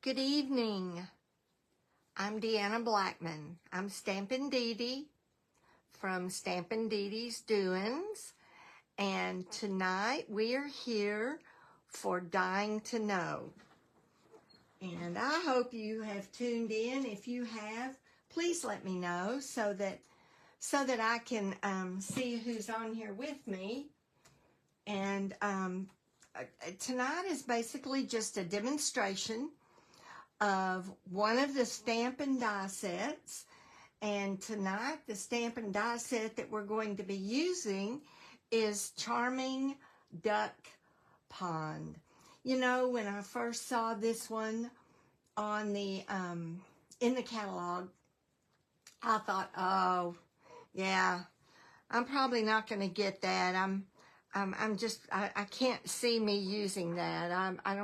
Good evening. I'm Deanna Blackman. I'm Stampin' Dee Dee from Stampin' Dee Dee's Doings. And tonight we are here for Dying to Know. And I hope you have tuned in. If you have, please let me know so that I can see who's on here with me. And tonight is basically just a demonstration of one of the Stampin' die sets. And tonight the Stampin' die set that we're going to be using is Charming Duck Pond. You know, when I first saw this one on the in the catalog, I thought, oh yeah, I'm probably not going to get that. I can't see me using that. I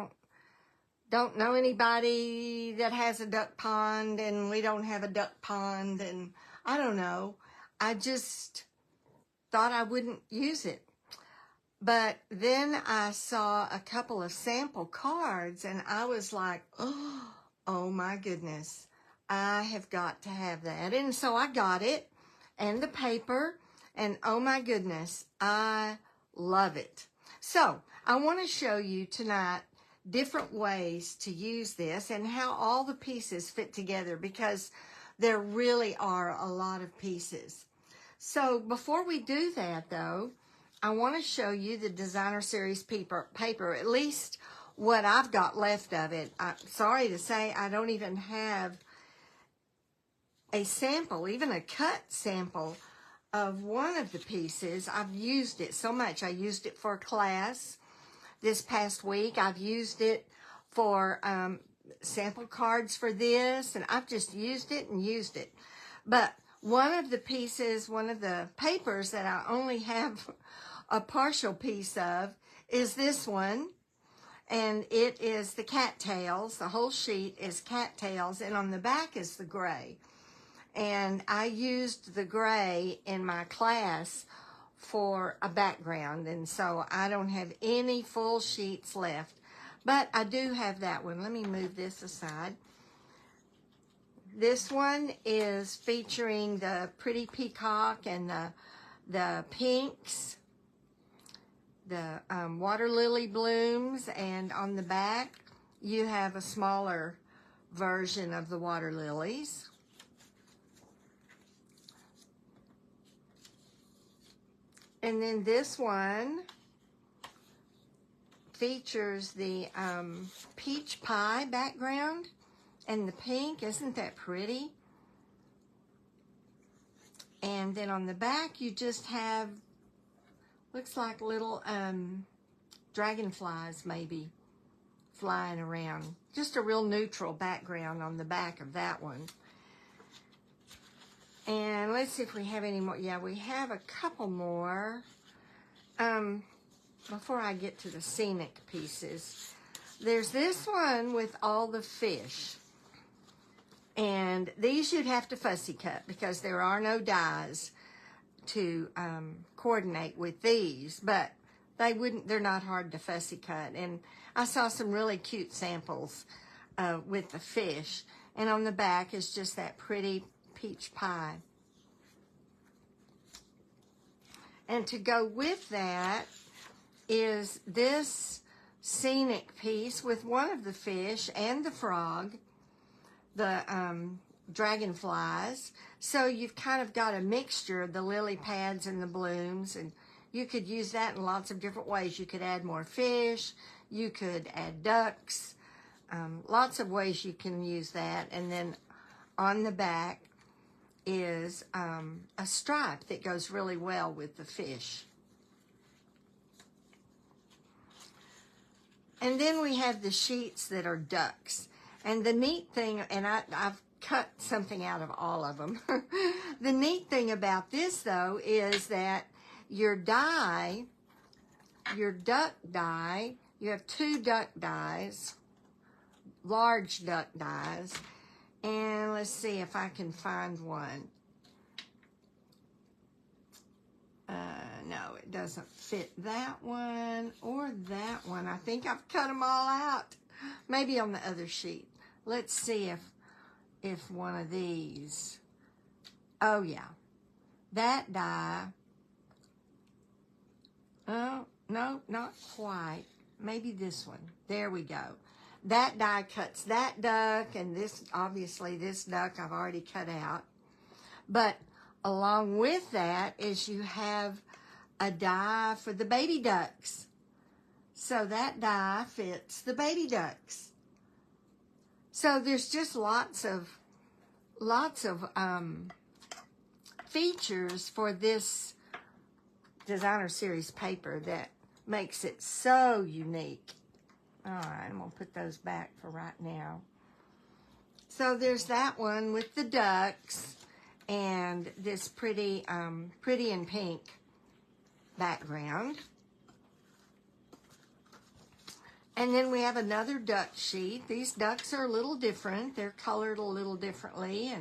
don't know anybody that has a duck pond, and we don't have a duck pond, and I don't know. I just thought I wouldn't use it. But then I saw a couple of sample cards, and I was like, oh my goodness, I have got to have that. And so I got it, and the paper, and oh my goodness, I love it. So I want to show you tonight different ways to use this and how all the pieces fit together, because there really are a lot of pieces. So before we do that though, I want to show you the designer series paper, at least what I've got left of it. I'm sorry to say I don't even have a sample, even a cut sample of one of the pieces. I've used it so much. I used it for class this past week. I've used it for sample cards for this, and I've just used it and used it. But one of the pieces, one of the papers that I only have a partial piece of is this one, and it is the cattails. The whole sheet is cattails, and on the back is the gray. And I used the gray in my class for a background, and so I don't have any full sheets left, but I do have that one. Let me move this aside. This one is featuring the pretty peacock and the pinks, the water lily blooms, and on the back you have a smaller version of the water lilies. And then this one features the peach pie background and the pink. Isn't that pretty? And then on the back you just have, looks like little dragonflies maybe flying around. Just a real neutral background on the back of that one. And let's see if we have any more. Yeah, we have a couple more. Before I get to the scenic pieces, there's this one with all the fish. And these you'd have to fussy cut because there are no dies to coordinate with these. But they're not hard to fussy cut. And I saw some really cute samples with the fish. And on the back is just that pretty peach pie. And to go with that is this scenic piece with one of the fish and the frog, the dragonflies. So you've kind of got a mixture of the lily pads and the blooms, and you could use that in lots of different ways. You could add more fish, you could add ducks, lots of ways you can use that. And then on the back is a stripe that goes really well with the fish. And then we have the sheets that are ducks. And the neat thing, and I've cut something out of all of them. The neat thing about this though is that your die, your duck die, you have two duck dies, large duck dies. And let's see if I can find one. No, it doesn't fit that one or that one. I think I've cut them all out. Maybe on the other sheet. let's see if one of these, oh yeah, that die, oh, no, not quite. Maybe this one. There we go. That die cuts that duck, and this, obviously, this duck I've already cut out. But along with that is you have a die for the baby ducks. So that die fits the baby ducks. So there's just lots of features for this designer series paper that makes it so unique. All right, I'm going to put those back for right now. So there's that one with the ducks and this pretty and pink background. And then we have another duck sheet. These ducks are a little different. They're colored a little differently,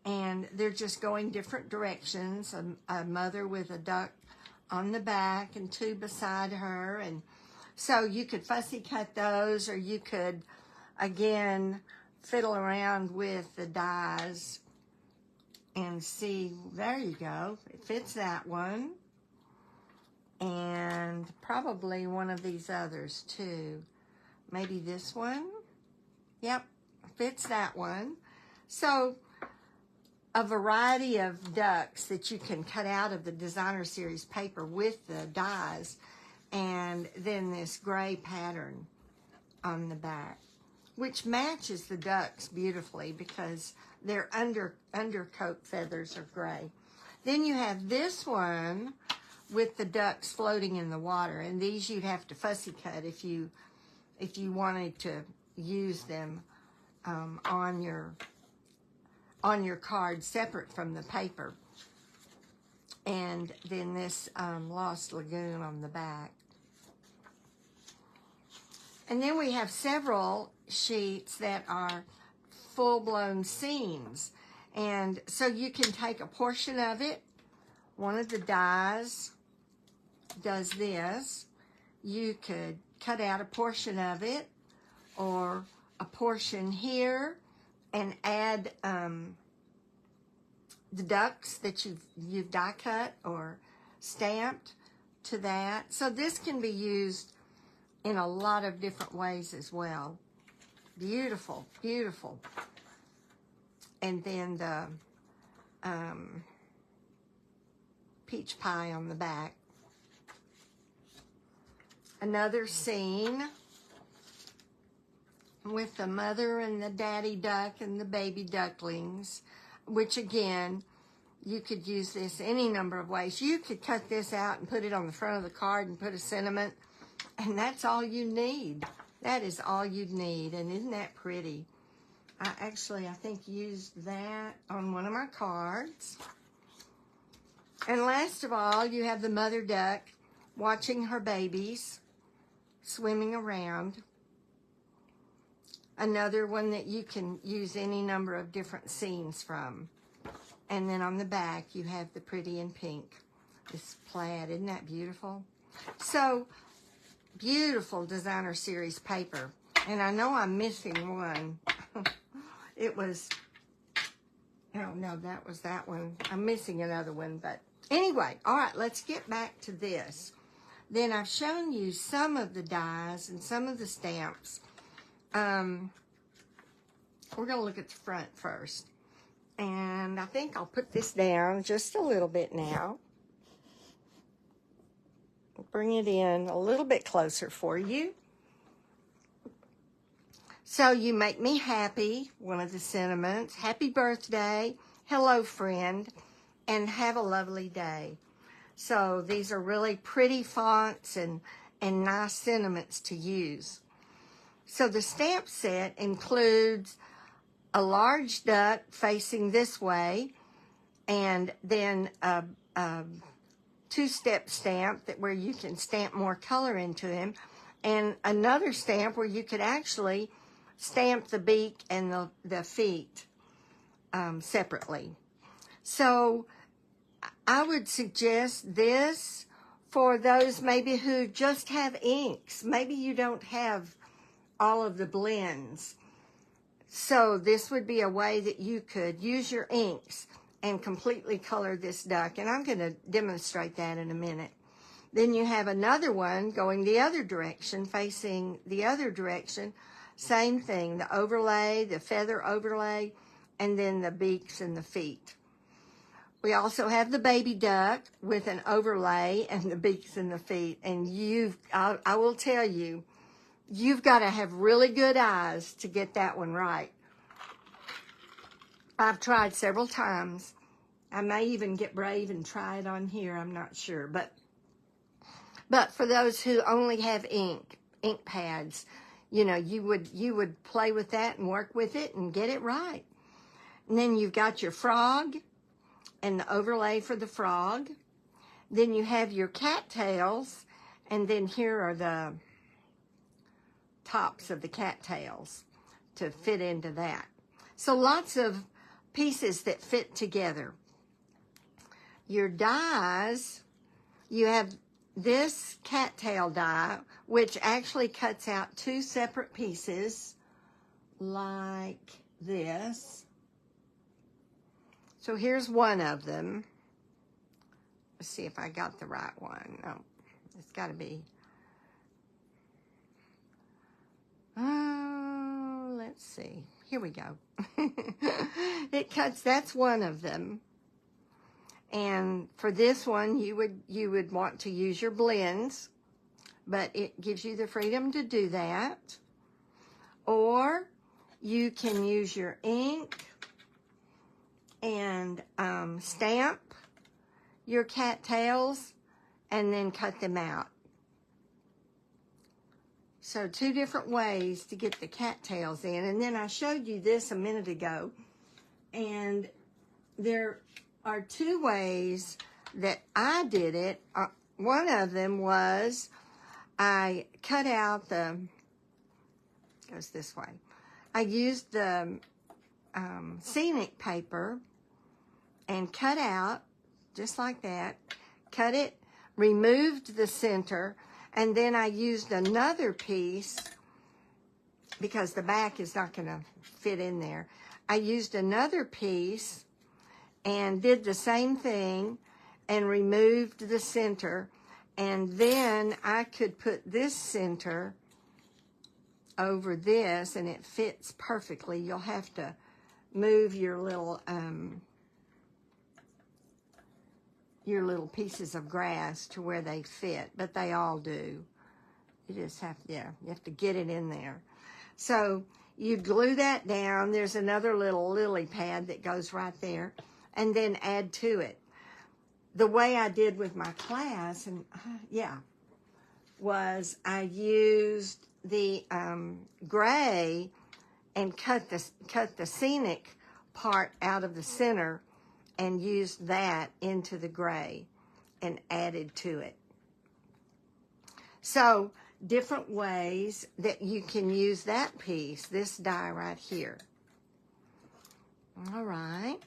and they're just going different directions. A mother with a duck on the back and two beside her, and so you could fussy cut those, or you could again fiddle around with the dies and see. There you go, it fits that one, and probably one of these others too. Maybe this one. Yep, fits that one. So a variety of ducks that you can cut out of the designer series paper with the dies, and then this gray pattern on the back, which matches the ducks beautifully because their undercoat feathers are gray. Then you have this one with the ducks floating in the water, and these you'd have to fussy cut if you wanted to use them on your card separate from the paper. And then this Lost Lagoon on the back. And then we have several sheets that are full-blown scenes. And so you can take a portion of it. One of the dies does this. You could cut out a portion of it, or a portion here, and add the ducks that you've die cut or stamped to that. So this can be used in a lot of different ways as well. Beautiful, beautiful. And then the peach pie on the back. Another scene with the mother and the daddy duck and the baby ducklings, which again, you could use this any number of ways. You could cut this out and put it on the front of the card and put a sentiment, and that's all you need. That is all you need, and isn't that pretty? I think used that on one of my cards. And last of all, you have the mother duck watching her babies swimming around. Another one that you can use any number of different scenes from. And then on the back, you have the pretty and pink, this plaid. Isn't that beautiful? So, beautiful designer series paper. And I know I'm missing one. It was, oh no, that was that one. I'm missing another one, but anyway, all right, let's get back to this. Then I've shown you some of the dies and some of the stamps. We're going to look at the front first. And I think I'll put this down just a little bit now. Bring it in a little bit closer for you. So you make me happy, one of the sentiments. Happy birthday, hello friend, and have a lovely day. So these are really pretty fonts and nice sentiments to use. So the stamp set includes a large duck facing this way, and then a two-step stamp where you can stamp more color into him, and another stamp where you could actually stamp the beak and the feet separately. So I would suggest this for those maybe who just have inks. Maybe you don't have all of the blends. So this would be a way that you could use your inks and completely color this duck. And I'm going to demonstrate that in a minute. Then you have another one going the other direction, facing the other direction. Same thing, the overlay, the feather overlay, and then the beaks and the feet. We also have the baby duck with an overlay and the beaks and the feet. And I will tell you, you've got to have really good eyes to get that one right. I've tried several times. I may even get brave and try it on here. I'm not sure. But for those who only have ink pads, you know, you would play with that and work with it and get it right. And then you've got your frog and the overlay for the frog. Then you have your cattails, and then here are the tops of the cattails to fit into that. So lots of pieces that fit together. Your dies, you have this cattail die, which actually cuts out two separate pieces like this. So here's one of them. Let's see if I got the right one. No, it's got to be. Oh, let's see. Here we go. It cuts, that's one of them. And for this one, you would want to use your blends, but it gives you the freedom to do that. Or you can use your ink and stamp your cattails and then cut them out. So two different ways to get the cattails in. And then I showed you this a minute ago. And there are two ways that I did it. One of them was I cut out goes this way. I used the scenic paper and cut out, just like that, cut it, removed the center, and then I used another piece, because the back is not going to fit in there. I used another piece and did the same thing and removed the center, and then I could put this center over this and it fits perfectly. You'll have to move your little pieces of grass to where they fit, but they all do. You just have to, yeah, you have to get it in there. So you glue that down. There's another little lily pad that goes right there, and then add to it. The way I did with my class, and was I used the gray and cut the scenic part out of the center and used that into the gray and added to it. So different ways that you can use that piece, this die right here. All right.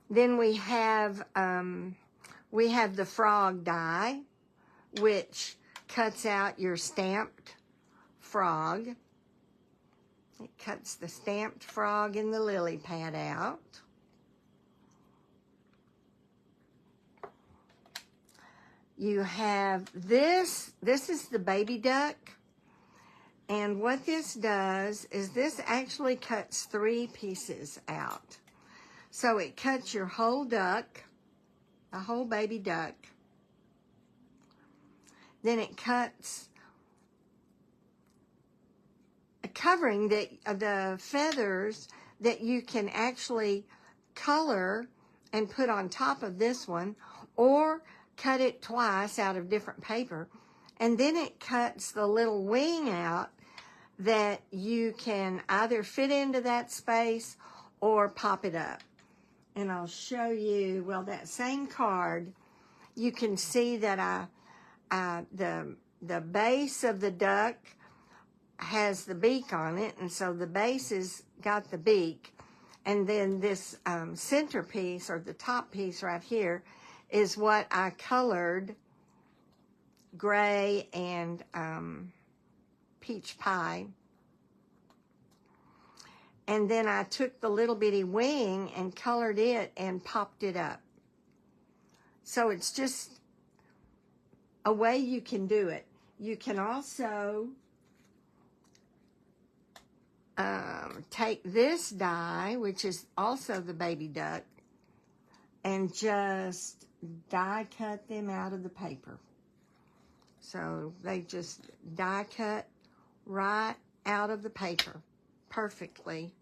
Then we have the frog die, which cuts out your stamped frog. It cuts the stamped frog and the lily pad out. You have this is the baby duck. And what this does is this actually cuts 3 pieces out. So it cuts your whole duck, a whole baby duck. Then it cuts a covering the feathers that you can actually color and put on top of this one, or cut it twice out of different paper. And then it cuts the little wing out that you can either fit into that space or pop it up. And I'll show you, well, that same card, you can see that the base of the duck has the beak on it, and so the base has got the beak, and then this centerpiece, or the top piece right here, is what I colored gray and peach pie. And then I took the little bitty wing and colored it and popped it up. So it's just a way you can do it. You can also take this die, which is also the baby duck, and just die cut them out of the paper. So they just die cut right out of the paper perfectly.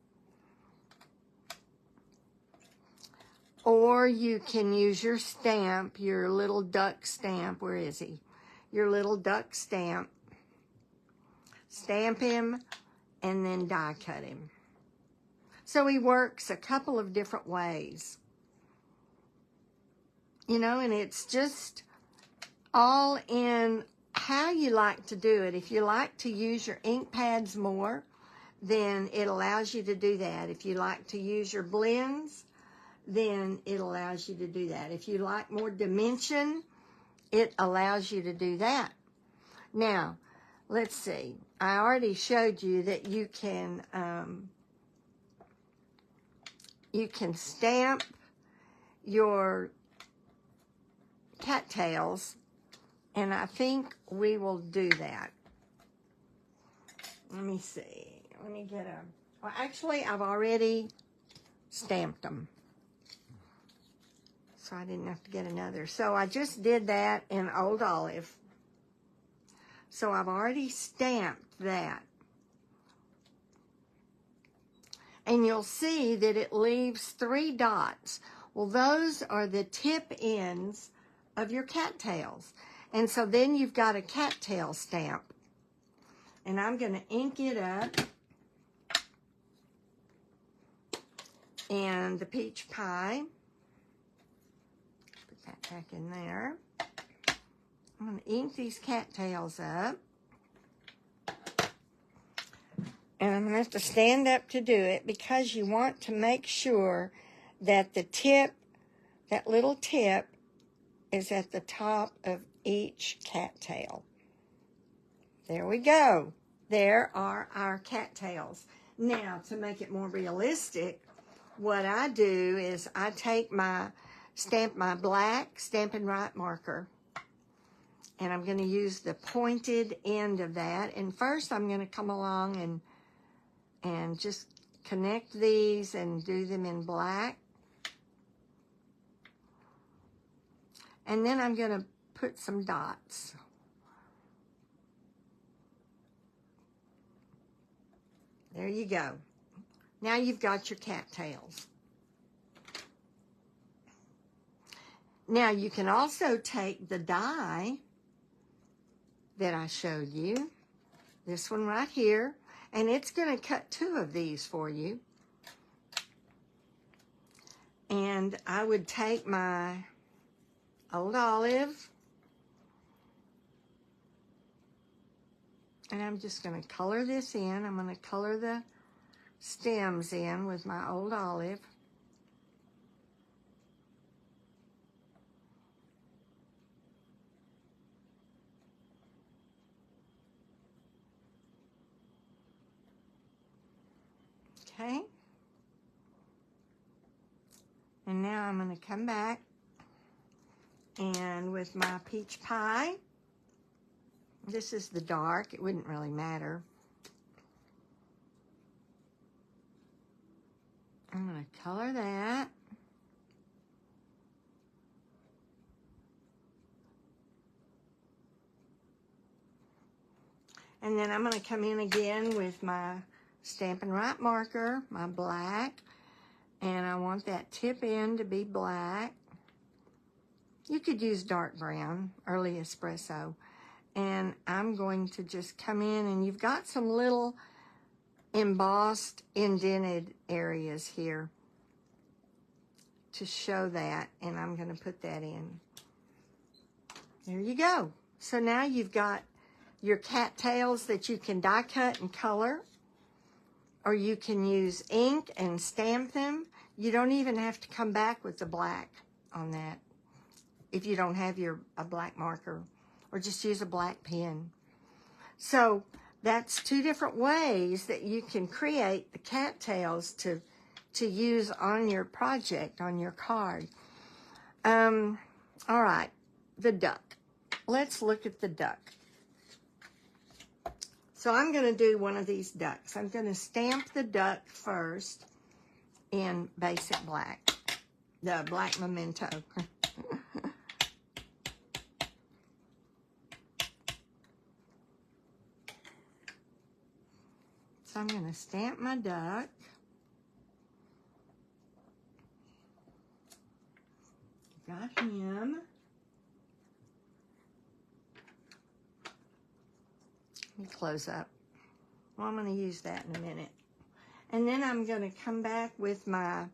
Or you can use your stamp, your little duck stamp. Where is he? Your little duck stamp. Stamp him and then die cut him. So he works a couple of different ways. You know, and it's just all in how you like to do it. If you like to use your ink pads more, then it allows you to do that. If you like to use your blends, then it allows you to do that. If you like more dimension, it allows you to do that. Now, let's see. I already showed you that you can stamp your cattails, and I think we will do that. Let me see. Let me get well, actually, I've already stamped them, so I didn't have to get another. So I just did that in Old Olive. So I've already stamped that. And you'll see that it leaves 3 dots. Well, those are the tip ends of your cattails. And so then you've got a cattail stamp. And I'm going to ink it up. And the peach pie. Put that back in there. I'm going to ink these cattails up. And I'm going to have to stand up to do it because you want to make sure that the tip, that little tip, is at the top of each cattail. There we go. There are our cattails. Now, to make it more realistic, what I do is I take stamp my black Stampin' Right marker. And I'm going to use the pointed end of that. And first I'm going to come along and just connect these and do them in black. And then I'm going to put some dots. There you go. Now you've got your cattails. Now you can also take the die that I showed you, this one right here, and it's going to cut 2 of these for you. And I would take my Old Olive, and I'm just going to color this in. I'm going to color the stems in with my Old Olive. Okay. And now I'm going to come back and with my peach pie, this is the dark, it wouldn't really matter. I'm going to color that. And then I'm going to come in again with my Stampin' Right marker, my black, and I want that tip end to be black. You could use dark brown, early espresso. And I'm going to just come in, and you've got some little embossed, indented areas here to show that, and I'm going to put that in. There you go. So now you've got your cattails that you can die cut and color, or you can use ink and stamp them. You don't even have to come back with the black on that if you don't have a black marker, or just use a black pen. So that's two different ways that you can create the cattails to use on your project, on your card. All right, the duck. Let's look at the duck. So I'm going to do one of these ducks. I'm going to stamp the duck first in basic black, the black memento. So I'm going to stamp my duck. Got him. Let me close up. Well, I'm going to use that in a minute. And then I'm going to come back with my,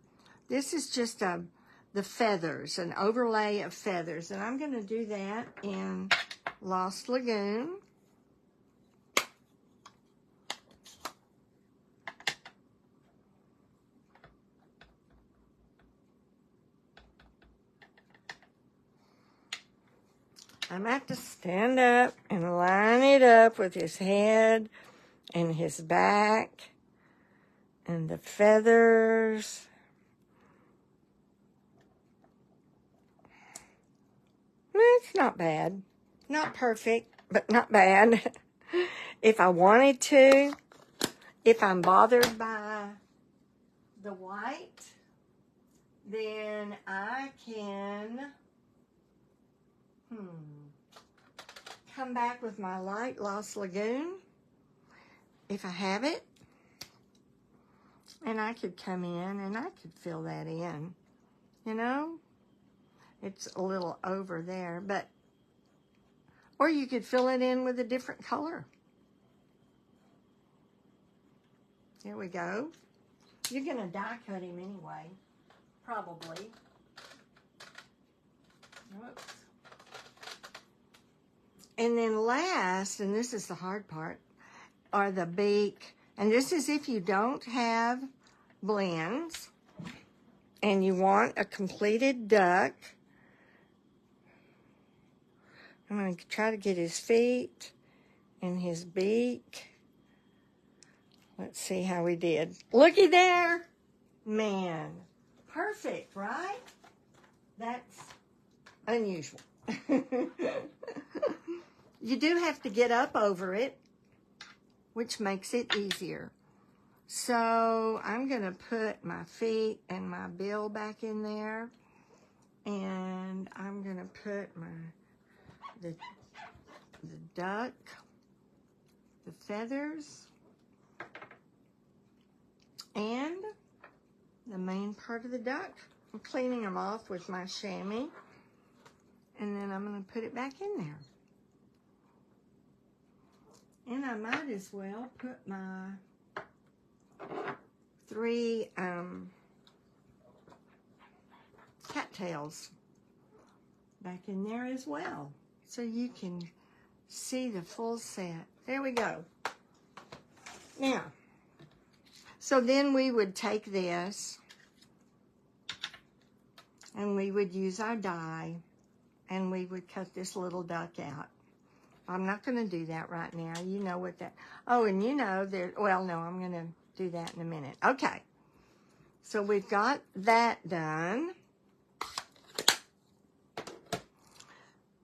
this is just the feathers, an overlay of feathers. And I'm going to do that in Lost Lagoon. I'm going to have to stand up and line it up with his head and his back and the feathers. It's not bad. Not perfect, but not bad. If I wanted to, if I'm bothered by the white, then I can come back with my light Lost Lagoon, if I have it, and I could come in and I could fill that in, you know. It's a little over there, but, or you could fill it in with a different color. There we go. You're going to die cut him anyway, probably. Whoops. And then last, and this is the hard part, are the beak. And this is if you don't have blends and you want a completed duck. I'm going to try to get his feet and his beak. Let's see how we did. Looky there. Man, perfect, right? That's unusual. You do have to get up over it, which makes it easier. So I'm going to put my feet and my bill back in there. And I'm going to put the duck, the feathers, and the main part of the duck. I'm cleaning them off with my chamois. And then I'm going to put it back in there. And I might as well put my 3 cattails back in there as well. So you can see the full set. There we go. Now, so then we would take this and we would use our die and we would cut this little duck out. I'm not going to do that right now. You know what that... Oh, and you know, well, no, I'm going to do that in a minute. Okay. So we've got that done.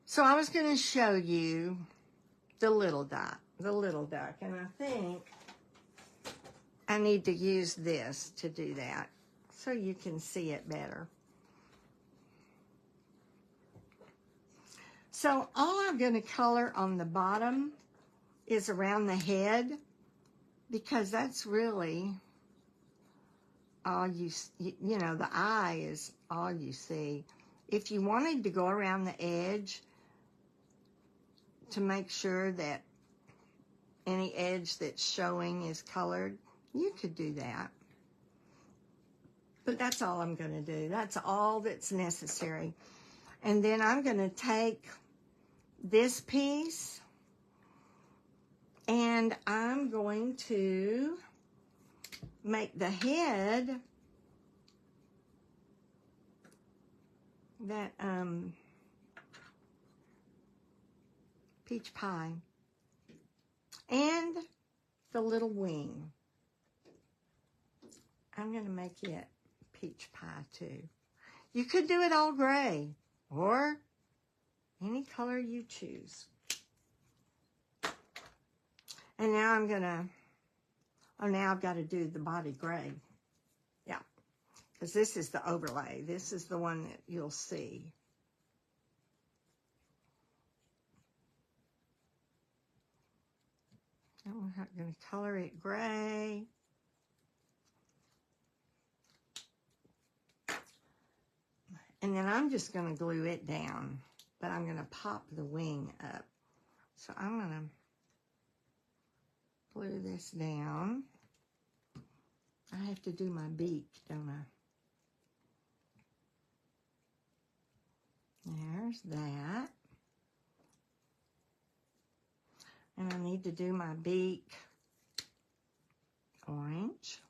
So I was going to show you the little duck. And I think I need to use this to do that so you can see it better. So all I'm going to color on the bottom is around the head, because that's really all you know, the eye is all you see. If you wanted to go around the edge to make sure that any edge that's showing is colored, you could do that. But that's all I'm going to do. That's all that's necessary. And then I'm going to take this piece and I'm going to make the head that peach pie. And the little wing. I'm going to make it peach pie too. You could do it all gray or any color you choose. And now I'm going to, oh, now I've got to do the body gray. Yeah, because this is the overlay. This is the one that you'll see. I'm going to color it gray. And then I'm just going to glue it down, but I'm going to pop the wing up. So I'm going to glue this down. I have to do my beak, don't I? There's that. And I need to do my beak orange.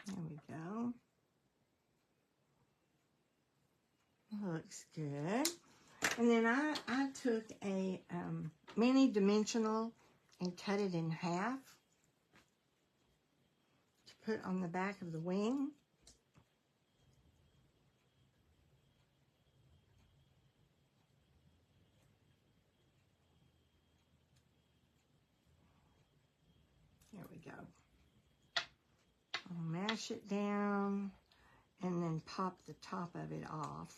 There we go. Looks good. And then I took a mini dimensional and cut it in half to put on the back of the wing. There we go. I'll mash it down and then pop the top of it off.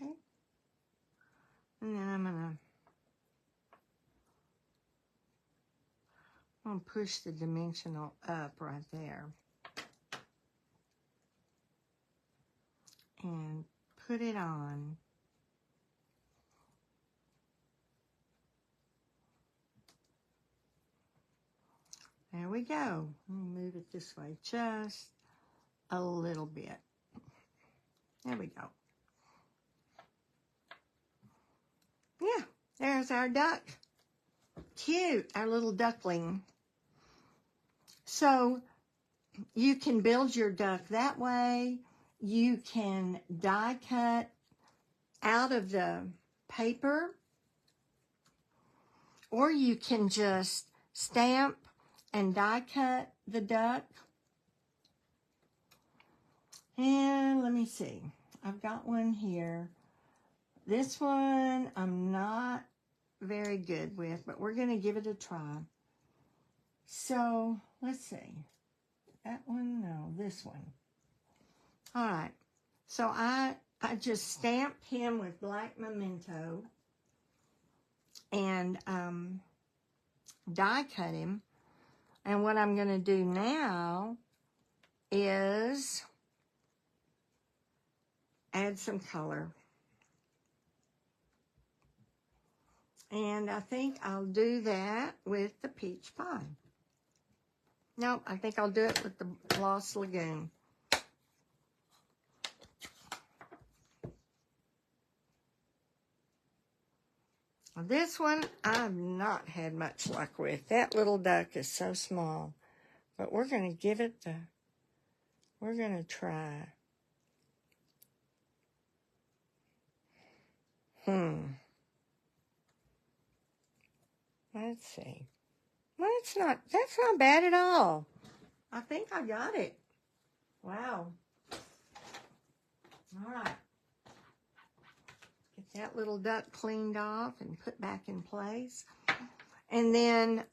Okay. And then I'm gonna push the dimensional up right there. And put it on. There we go. Move it this way just a little bit. There we go. Yeah, there's our duck. Cute, our little duckling. So you can build your duck that way. You can die cut out of the paper, or you can just stamp and die cut the duck. And let me see, I've got one here. This one I'm not very good with, but we're going to give it a try. So let's see, that one, no, this one. All right, so I just stamped him with black memento and die cut him. And what I'm going to do now is add some color. And I think I'll do that with the peach pie. No, I think I'll do it with the Lost Lagoon. This one I've not had much luck with. That little duck is so small. But we're going to give it the, we're going to try. Let's see. Well, that's not bad at all. I think I got it. Wow. All right. Get that little duck cleaned off and put back in place. And then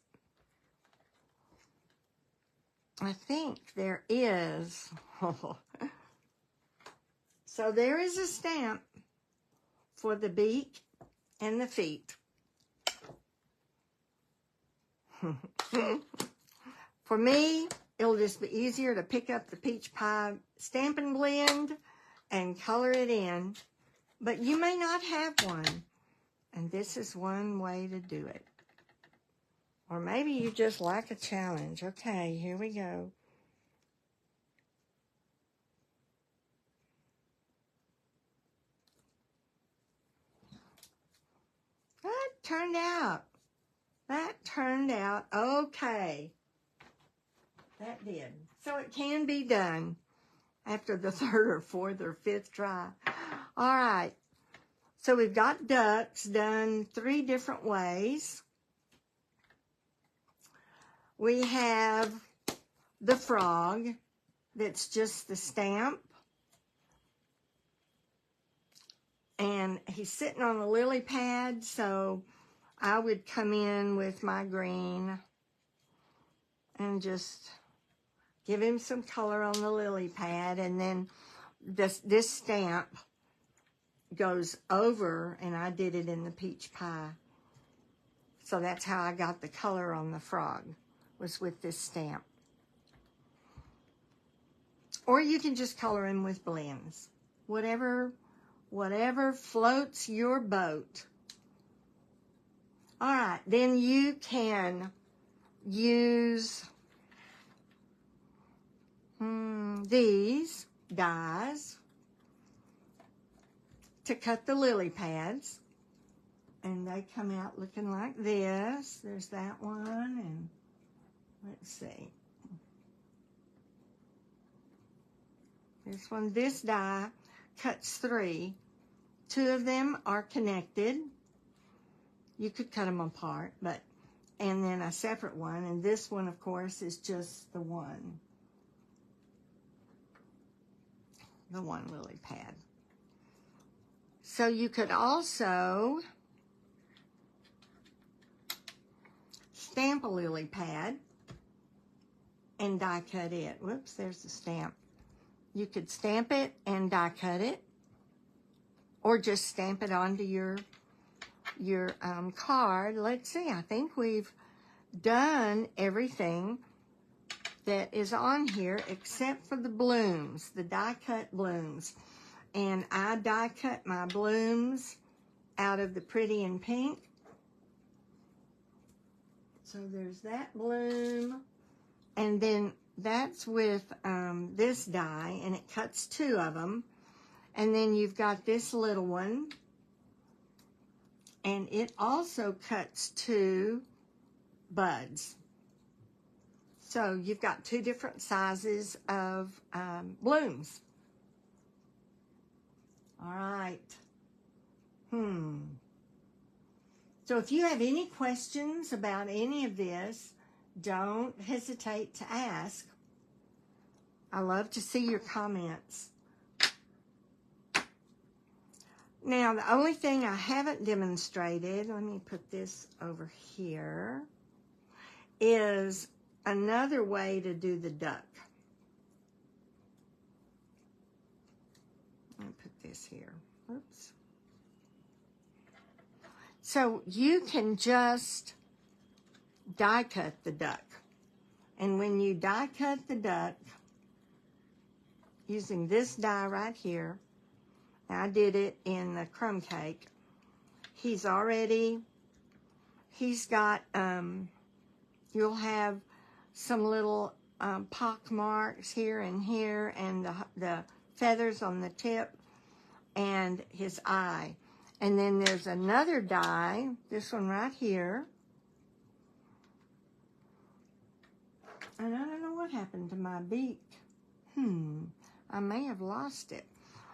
I think there is, so there is a stamp for the beak and the feet. For me, it'll just be easier to pick up the peach pie Stampin' Blend and color it in. But you may not have one, and this is one way to do it. Or maybe you just like a challenge. Okay, here we go. That turned out okay. that did. So it can be done after the third or fourth or fifth try. All right. So we've got ducks done 3 different ways. We have the frog that's just the stamp. And he's sitting on a lily pad, so I would come in with my green and just give him some color on the lily pad. And then this stamp goes over, and I did it in the peach pie. So that's how I got the color on the frog, was with this stamp. Or you can just color him with blends. Whatever floats your boat. All right, then you can use these dies to cut the lily pads. And they come out looking like this. There's that one, and let's see. This one, this die cuts 3. 2 of them are connected. You could cut them apart, and then a separate one. And this one, of course, is just the one lily pad. So you could also stamp a lily pad and die cut it. Whoops, there's the stamp. You could stamp it and die cut it, or just stamp it onto your card. Let's see, I think we've done everything that is on here except for the blooms, the die cut blooms. And I die cut my blooms out of the Pretty in Pink. So there's that bloom, and then that's with this die, and it cuts 2 of them. And then you've got this little one, and it also cuts 2 buds. So you've got 2 different sizes of blooms. All right. So if you have any questions about any of this, don't hesitate to ask. I love to see your comments. Now, the only thing I haven't demonstrated, let me put this over here, is another way to do the duck. Let me put this here. Oops. So you can just die cut the duck. And when you die cut the duck, using this die right here, I did it in the crumb cake. He's got, you'll have some little pock marks here and here, and the feathers on the tip, and his eye. And then there's another die, this one right here. And I don't know what happened to my beak. I may have lost it.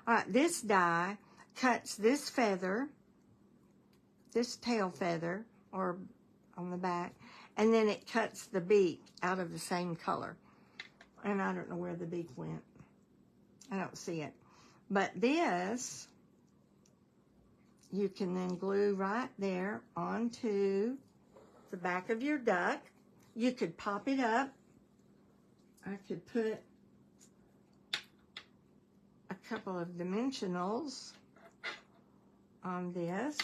All right, this die cuts this feather, this tail feather, or on the back, and then it cuts the beak out of the same color. And I don't know where the beak went. I don't see it. But this, you can then glue right there onto the back of your duck. You could pop it up. I could put a couple of dimensionals on this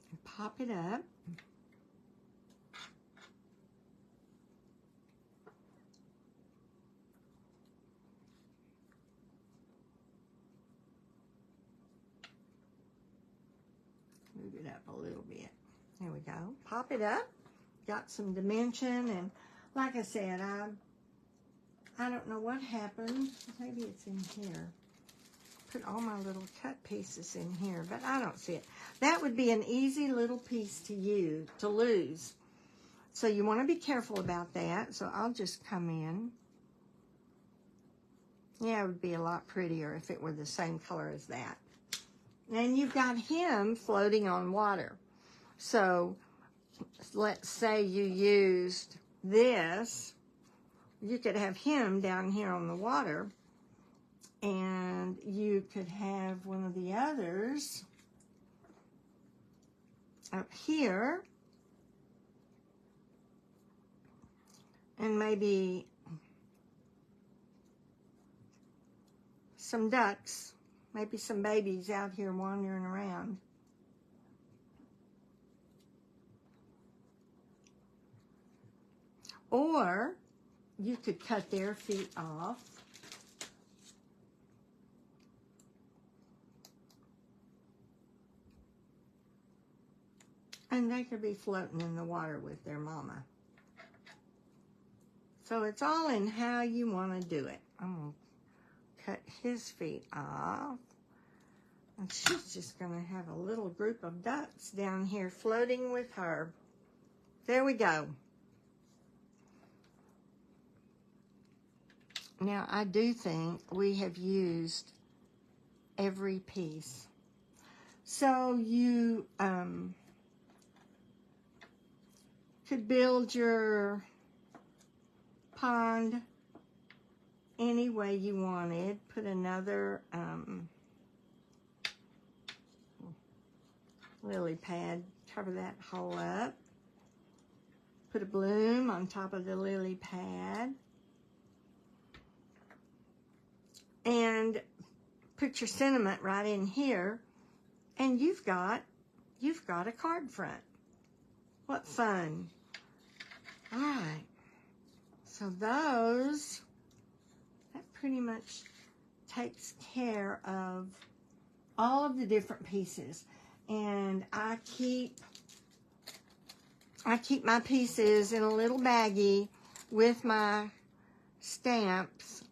and pop it up. Move it up a little bit. There we go. Pop it up. Got some dimension, and like I said, I don't know what happened. Maybe it's in here. Put all my little cut pieces in here, but I don't see it. That would be an easy little piece to lose. So you want to be careful about that. So I'll just come in. Yeah, it would be a lot prettier if it were the same color as that. And you've got him floating on water. So let's say you used this. You could have him down here on the water. And you could have one of the others up here. And maybe some ducks, maybe some babies out here wandering around. Or you could cut their feet off. And they could be floating in the water with their mama. So it's all in how you want to do it. I'm going to cut his feet off. And she's just going to have a little group of ducks down here floating with her. There we go. Now, I do think we have used every piece. So you could build your pond any way you wanted. Put another lily pad, cover that hole up. Put a bloom on top of the lily pad. And put your sentiment right in here. And you've got a card front. What fun. All right. So that pretty much takes care of all of the different pieces. And I keep my pieces in a little baggie with my stamps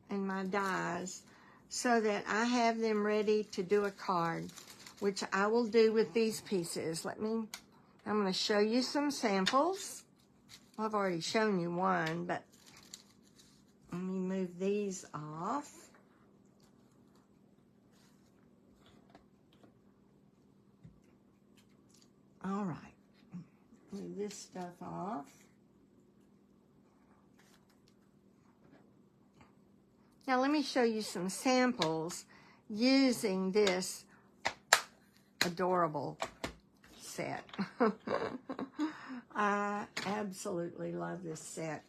and my dies so that I have them ready to do a card, which I will do with these pieces. I'm going to show you some samples. I've already shown you one, but let me move these off. All right. Move this stuff off. Now let me show you some samples using this adorable set. I absolutely love this set.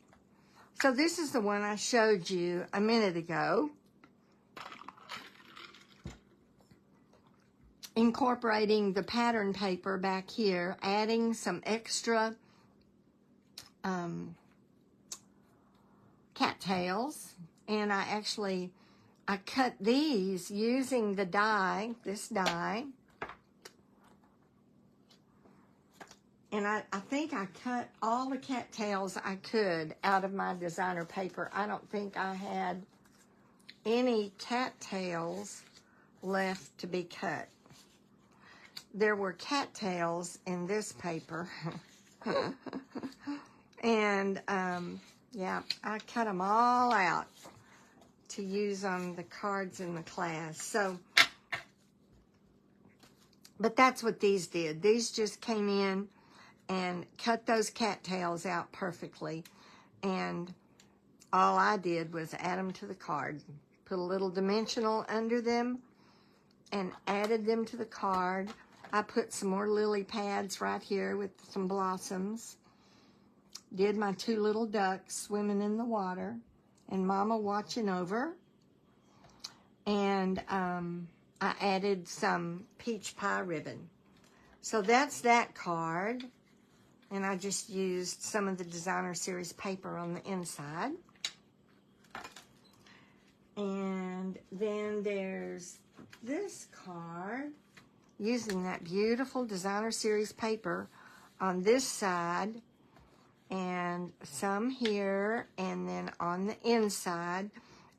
So this is the one I showed you a minute ago. Incorporating the pattern paper back here, adding some extra cattails. And I cut these using the die, this die. And I think I cut all the cattails I could out of my designer paper. I don't think I had any cattails left to be cut. There were cattails in this paper. And, yeah, I cut them all out to use on the cards in the class. So, but that's what these did. These just came in and cut those cattails out perfectly. And all I did was add them to the card. Put a little dimensional under them and added them to the card. I put some more lily pads right here with some blossoms. Did my two little ducks swimming in the water and Mama watching over. And I added some peach pie ribbon. So that's that card. And I just used some of the designer series paper on the inside. And then there's this card using that beautiful designer series paper on this side and some here and then on the inside.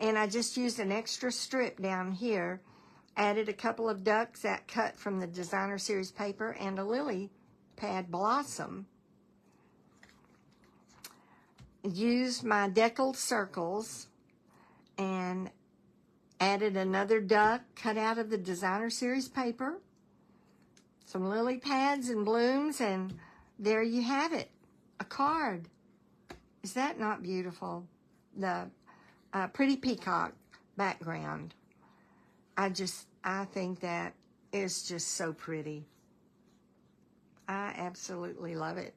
And I just used an extra strip down here, added a couple of ducks that cut from the designer series paper and a lily pad blossom. used my deckled circles and added another duck cut out of the Designer Series paper, some lily pads and blooms, and there you have it, a card. Is that not beautiful? The pretty peacock background. I think that is just so pretty. I absolutely love it.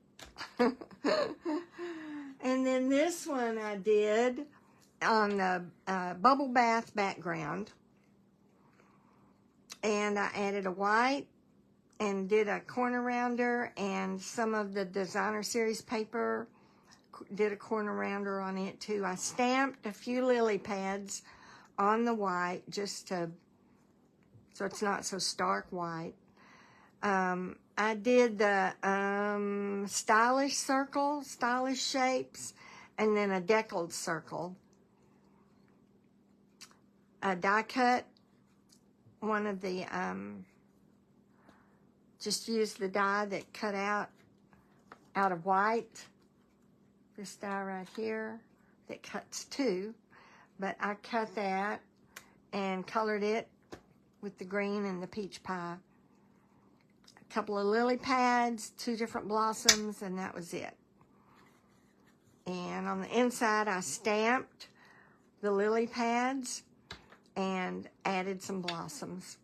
And then this one I did on the bubble bath background. And I added a white and did a corner rounder and some of the Designer Series paper, did a corner rounder on it too. I stamped a few lily pads on the white just to, so it's not so stark white. I did the stylish circle, stylish shapes, and then a deckled circle. I die cut one of the, just used the die that cut out of white. This die right here that cuts two, but I cut that and colored it with the green and the peach pie. A couple of lily pads, 2 different blossoms, and that was it. And on the inside, I stamped the lily pads and added some blossoms.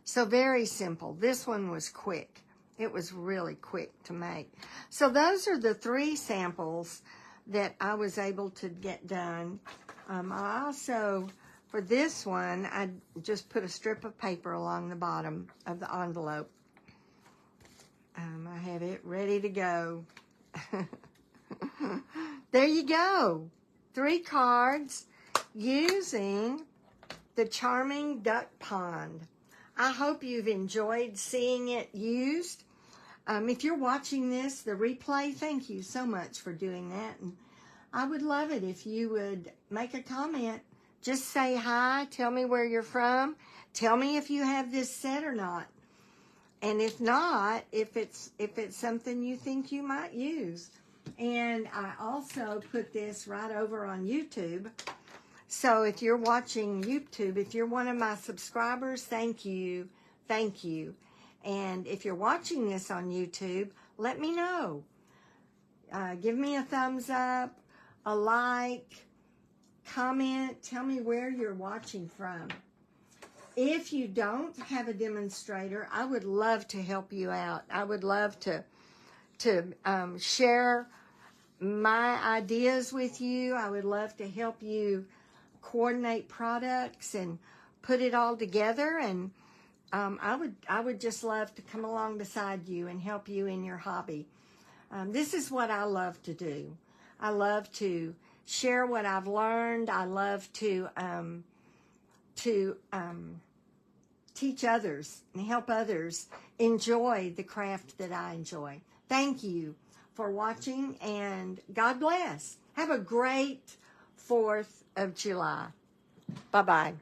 So very simple. This one was quick. It was really quick to make. So those are the 3 samples that I was able to get done. I also, for this one, I just put a strip of paper along the bottom of the envelope. I have it ready to go. There you go. 3 cards using the Charming Duck Pond. I hope you've enjoyed seeing it used. If you're watching this, the replay, thank you so much for doing that. And I would love it if you would make a comment. Just say hi, tell me where you're from, tell me if you have this set or not. And if not, if it's something you think you might use. And I also put this right over on YouTube. So if you're watching YouTube, if you're one of my subscribers, thank you. Thank you. And if you're watching this on YouTube, let me know. Give me a thumbs up, a like, comment, tell me where you're watching from. If you don't have a demonstrator, I would love to help you out. I would love to share my ideas with you. I would love to help you coordinate products and put it all together. And I would just love to come along beside you and help you in your hobby. This is what I love to do. I love to share what I've learned. I love to teach others and help others enjoy the craft that I enjoy. Thank you for watching, and God bless. Have a great 4th of July. Bye-bye.